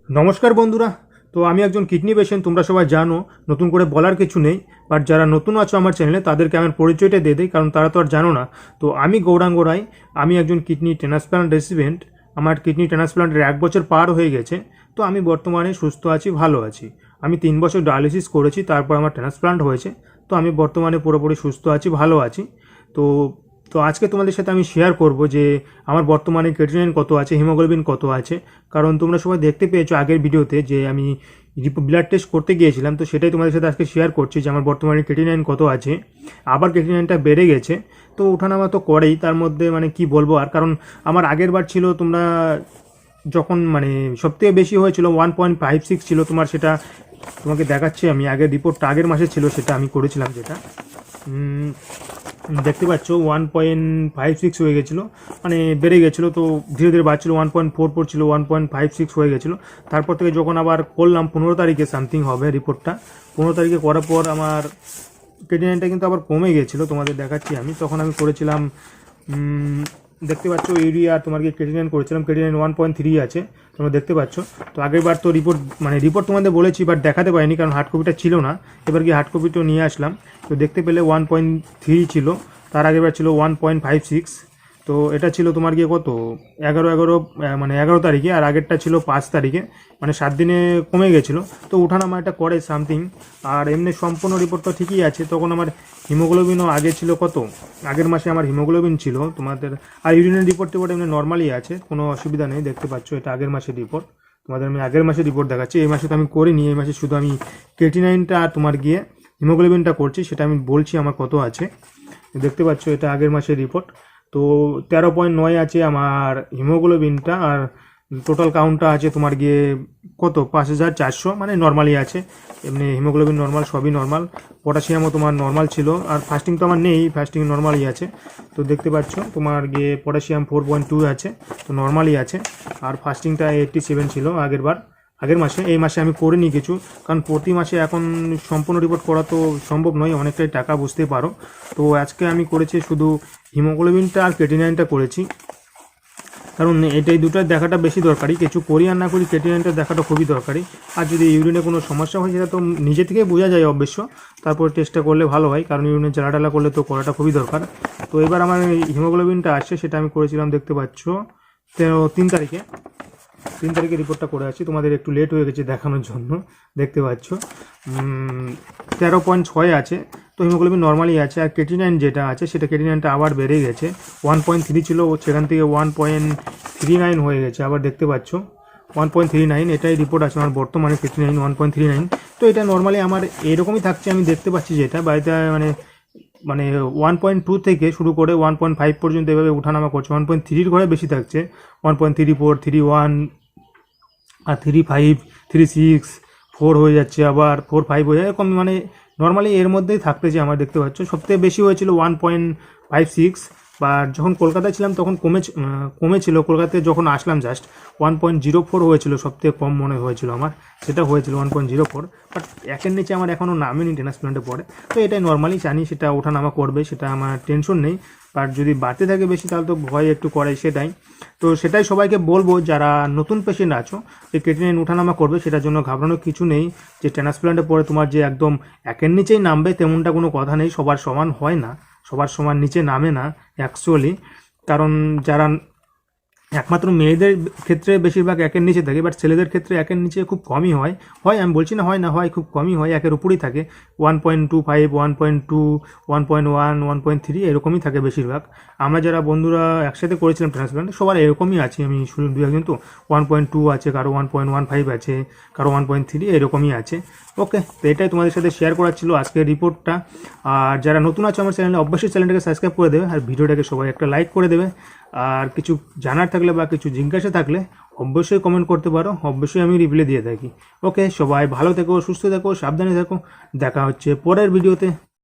নমস্কার বন্ধুরা। তো আমি একজন কিডনি পেশেন্ট, তোমরা সবাই জানো, নতুন করে বলার কিছু নেই। বাট যারা নতুন আছো আমার চ্যানেলে তাদেরকে আমার পরিচয়টা দিয়ে দিই, কারণ তারা তো আর জানো না। তো আমি গৌরাঙ্গ রায়, আমি একজন কিডনি ট্রান্সপ্লান্ট রেসিডেন্ট। আমার কিডনি ট্রান্সপ্লান্টের 1 বছর পার হয়ে গেছে। তো আমি বর্তমানে সুস্থ আছি, ভালো আছি। আমি 3 বছর ডায়ালিসিস করেছি, তারপর আমার ট্রান্সপ্লান্ট হয়েছে। তো আমি বর্তমানে পুরোপুরি সুস্থ আছি, ভালো আছি। তো তো আজকে তোমাদের সাথে আমি শেয়ার করব যে আমার বর্তমানে ক্রিয়েটিনিন কত আছে, হিমোগ্লোবিন কত আছে। কারণ তোমরা সবাই দেখতে পেয়েছো আগের ভিডিওতে যে আমি ব্লাড টেস্ট করতে গিয়েছিলাম, তো সেটাই তোমাদের সাথে আজকে শেয়ার করছি যে আমার বর্তমানে ক্রিয়েটিনিন কত আছে। আবার ক্রিয়েটিনিনটা বেড়ে গেছে, তো ওঠানামা তো করেই, তার মধ্যে মানে কি বলবো আর। কারণ আমার আগের বার ছিল, তোমরা যখন মানে সবথেকে বেশি হয়েছিল 1.56 ছিল তোমার, সেটা তোমাকে দেখাচ্ছি আমি। আগের রিপোর্টটা আগের মাসে ছিল, সেটা আমি করেছিলাম, যেটা দেখতে পাচ্ছ 1.56 হয়ে গেছিলো, মানে বেড়ে গেছিলো। তো ধীরে ধীরে বাড়ছিল, 1.44 ছিল, 1.56 হয়ে গেছিলো। তারপর থেকে যখন আবার করলাম 15 তারিখে সামথিং হবে রিপোর্টটা, 15 তারিখে করার পর আমার ক্রিয়েটিনিনটা কিন্তু আবার কমে গেছিলো, তোমাদের দেখাচ্ছি আমি। তখন আমি করেছিলাম, দেখতে পাচ্ছ ইউরিয়া, তোমার কি ক্রিয়েটিনিন করেছিলাম, ক্রিয়েটিনিন 1.3 আছে, তোমরা দেখতে পাচ্ছ। তো আগের বার তো রিপোর্ট তোমাদের বলেছি, বাট দেখাতে পারিনি কারণ হার্ড কপিটা ছিল না। এবার কি হার্ড কপিটা নিয়ে আসলাম, তো দেখতে পেলে 1.3 ছিল। তার আগের বার ছিল 1.56। তো এটা ছিল তোমার গিয়ে কত 11 মানে 11 তারিখে, আর আগেরটা ছিল 5 তারিখে, মানে 7 দিনে কমে গেছিলো। তো উঠানামা এটা করে সামথিং। আর এমনি সম্পূর্ণ রিপোর্ট তো ঠিকই আছে। তখন আমার হিমোগ্লোবিনও আগে ছিল কত, আগের মাসে আমার হিমোগ্লোবিন ছিল তোমাদের। আর ইউরিনের রিপোর্ট এমনি নর্মালি আছে, কোনো অসুবিধা নেই। দেখতে পাচ্ছ এটা আগের মাসের রিপোর্ট, তোমাদের আমি আগের মাসের রিপোর্ট দেখাচ্ছি। এই মাসে তো আমি করিনি, এই মাসে শুধু আমি ক্রিয়েটিনিনটা আর তোমার গিয়ে হিমোগ্লোবিনটা করছি, সেটা আমি বলছি আমার কত আছে। দেখতে পাচ্ছ এটা আগের মাসের রিপোর্ট। তো 13.9 আছে আমার হিমোগ্লোবিনটা, আর টোটাল কাউন্টটা আছে তোমার গিয়ে কত 5400, মানে নর্মালি আছে। এমনি হিমোগ্লোবিন নর্মাল, সবই নর্মাল। পটাশিয়ামও তোমার নর্মাল ছিল। আর ফাস্টিং তো আমার নেই, ফাস্টিং নর্মালি আছে। তো দেখতে পাচ্ছ তোমার গিয়ে পটাশিয়াম 4.2 আছে, তো নর্মালি আছে। আর ফাস্টিংটা 87 ছিল আগের মাসে। এই মাসে আমি করিনি কিছু, কারণ প্রতি মাসে এখন সম্পূর্ণ রিপোর্ট করা তো সম্ভব নয়, অনেকটাই টাকা, বুঝতেই পারো। তো আজকে আমি করেছি শুধু হিমোগ্লোবিনটা আর ক্রিয়েটিনিনটা করেছি, কারণ এটাই দুটো দেখাটা বেশি দরকারি। কিছু করি আর না করি, ক্রিয়েটিনিনটা দেখাটা খুবই দরকারি। আর যদি ইউরিনে কোনো সমস্যা হয় সেটা তো নিজে থেকেই বোঝা যায় অবশ্য, তারপর টেস্টটা করলে ভালো হয়, কারণ ইউরিনে জ্বালাটালা করলে তো করাটা খুবই দরকার। তো এবার আমার হিমোগ্লোবিনটা আসছে, সেটা আমি করেছিলাম, দেখতে পাচ্ছ 3 তারিখে। 3 তারিখে রিপোর্টটা করে আছি, তোমাদের একটু লেট হয়ে গেছে দেখানোর জন্য। দেখতে পাচ্ছ 13.6 আছে। তো হিমোগ্লোবিন নর্মালি আছে। আর ক্রিয়েটিনিন যেটা আছে, সেটা ক্রিয়েটিনিনটা আবার বেড়ে গেছে। 1.3 ছিল, সেখান থেকে 1.39 হয়ে গেছে, আবার দেখতে পাচ্ছ 1.39। এটাই রিপোর্ট আছে আমার বর্তমানে, ক্রিয়েটিনিন 1.39। তো এটা নর্মালি আমার এরকমই থাকছে, আমি দেখতে পাচ্ছি যেটা বাড়িতে মানে মানে 1.2 থেকে শুরু করে 1.5 পর্যন্ত এভাবে ওঠানামা করছে। 1.3-র ঘরে বেশি থাকছে, 1.34, 3.1, আর 3.5, 3.6, 4 হয়ে যাচ্ছে, আবার 4.5 হয়ে যায়, এরকম মানে নর্মালি এর মধ্যেই থাকতেছে আমার। দেখতে পাচ্ছ সবথেকে বেশি হয়েছিল 1.56। বা যখন কলকাতায় ছিলাম তখন কমেছিল। কলকাতায় যখন আসলাম জাস্ট 1.04 হয়েছিল, সবথেকে কম মনে হয়েছিল আমার, সেটা হয়েছিল 1.04। বাট একের নিচে আমার এখনও নামেনি ট্রান্সপ্লান্টে পড়ে। তো এটাই নর্মালি জানি, সেটা ওঠানামা করবে, সেটা আমার টেনশন নেই। বাট যদি বাড়তে থাকে বেশি তাহলে তো ভয় একটু করে, সেটাই। তো সেটাই সবাইকে বলবো, যারা নতুন পেশেন্ট আছো, যে ক্রিয়েটিনিন ওঠানামা করবে, সেটার জন্য ঘাবড়ানোর কিছু নেই। যে ট্রান্সপ্লান্টে পরে তোমার যে একদম একের নিচেই নামবে তেমনটা কোনো কথা নেই। সবার সমান হয় না, সবার সমান নিচে নামে না অ্যাকচুয়ালি। কারণ যারা একমাত্র মেয়েদের ক্ষেত্রে বেশিরভাগ একের নিচে থাকে, বাট ছেলেদের ক্ষেত্রে একের নিচে খুব কমই হয়। আমি বলছি না হয় না, হয় খুব কমই হয়, একের উপরেই থাকে। 1.25, 1.2, 1.1, 1.3 এরকমই থাকে বেশিরভাগ। আমরা যারা বন্ধুরা একসাথে করেছিলাম ট্রান্সপ্লান্ট, সবার এরকমই আছে। আমি শুধু দু একজন তো 1.2 আছে, কারো 1.15 আছে, কারো 1.3 এরকমই আছে। ওকে, তো এটাই তোমাদের সাথে শেয়ার করার ছিল আজকের রিপোর্টটা। আর যারা নতুন আছে আমার চ্যানেলে, অবশ্যই চ্যানেলটাকে সাবস্ক্রাইব করে দেবে, আর ভিডিওটাকে সবাই একটা লাইক করে দেবে। আর কিছু জানার থাকলে বা কিছু জিজ্ঞাসা থাকলে অবশ্যই কমেন্ট করতে পারো, অবশ্যই আমি রিপ্লাই দিয়ে থাকি। ওকে, সবাই ভালো থেকো, সুস্থ থেকো, সাবধানে থেকো। দেখা হচ্ছে পরের ভিডিওতে।